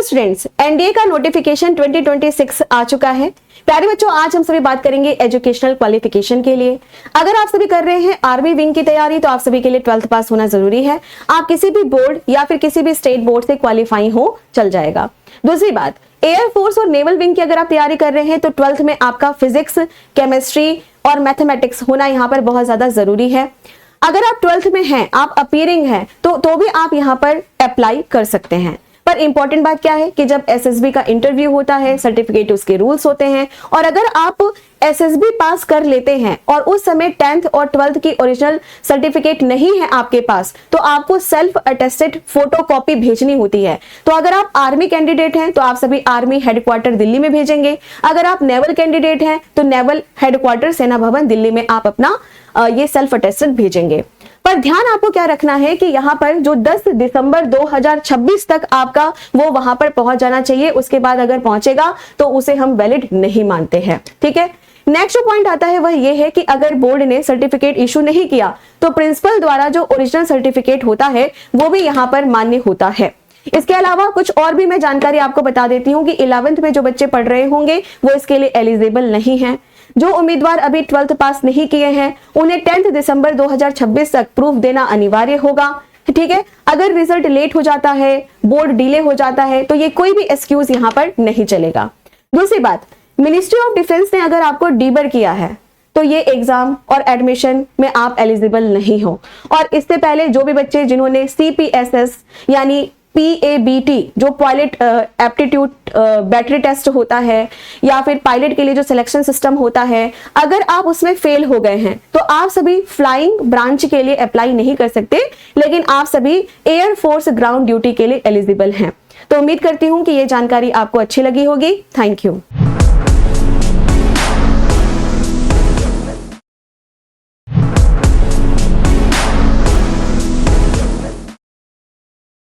Students, NDA का notification 2026 आ चुका है। प्यारे बच्चों, आज हम सभी बात करेंगे एजुकेशनल क्वालिफिकेशन के लिए। अगर आप सभी कर रहे हैं आर्मी विंग की तैयारी तो आप सभी के लिए 12th पास होना जरूरी है। आप किसी भी बोर्ड या फिर किसी भी स्टेट बोर्ड से क्वालिफाई हो चल जाएगा। दूसरी बात, एयरफोर्स और नेवल विंग की अगर आप तैयारी कर रहे हैं तो 12th में आपका फिजिक्स, केमिस्ट्री और मैथमेटिक्स होना यहाँ पर बहुत ज्यादा जरूरी है। अगर आप 12th में हैं, आप अपीयरिंग हैं तो भी आप यहाँ पर अप्लाई कर सकते हैं। पर इंपॉर्टेंट बात क्या है कि जब एसएसबी का इंटरव्यू होता है, सर्टिफिकेट उसके रूल्स होते हैं, और अगर आप एसएसबी पास कर लेते हैं और उस समय 10th और 12th की ओरिजिनल सर्टिफिकेट नहीं है आपके पास, तो आपको सेल्फ अटेस्टेड फोटोकॉपी भेजनी होती है। तो अगर आप आर्मी कैंडिडेट हैं तो आप सभी आर्मी हेडक्वार्टर दिल्ली में भेजेंगे। अगर आप नेवल कैंडिडेट हैं तो नेवल हेडक्वार्टर सेना भवन दिल्ली में आप अपना ये सेल्फ अटेस्टेड भेजेंगे। पर ध्यान आपको क्या रखना है कि यहाँ पर जो 10 दिसंबर 2026 तक आपका वो वहां पर पहुंच जाना चाहिए। उसके बाद अगर पहुंचेगा तो उसे हम वैलिड नहीं मानते हैं। ठीक है, नेक्स्ट जो पॉइंट आता है वह ये है कि अगर बोर्ड ने सर्टिफिकेट इशू नहीं किया तो प्रिंसिपल द्वारा जो ओरिजिनल सर्टिफिकेट होता है वो भी यहाँ पर मान्य होता है। इसके अलावा कुछ और भी मैं जानकारी आपको बता देती हूँ कि 11th में जो बच्चे पढ़ रहे होंगे वो इसके लिए एलिजिबल नहीं है। जो उम्मीदवार अभी 12th पास नहीं किए हैं उन्हें 10 दिसंबर 2026 तक प्रूफ देना अनिवार्य होगा। ठीक है, अगर रिजल्ट लेट हो जाता है, बोर्ड डिले हो जाता है तो ये कोई भी एक्सक्यूज यहाँ पर नहीं चलेगा। दूसरी बात, मिनिस्ट्री ऑफ डिफेंस ने अगर आपको डीबर किया है तो ये एग्जाम और एडमिशन में आप एलिजिबल नहीं हो। और इससे पहले जो भी बच्चे जिन्होंने CPSS यानी PABT जो पायलट एप्टीट्यूड बैटरी टेस्ट होता है या फिर पायलट के लिए जो सिलेक्शन सिस्टम होता है, अगर आप उसमें फेल हो गए हैं तो आप सभी फ्लाइंग ब्रांच के लिए अप्लाई नहीं कर सकते, लेकिन आप सभी एयरफोर्स ग्राउंड ड्यूटी के लिए एलिजिबल हैं। तो उम्मीद करती हूं कि ये जानकारी आपको अच्छी लगी होगी। Thank you.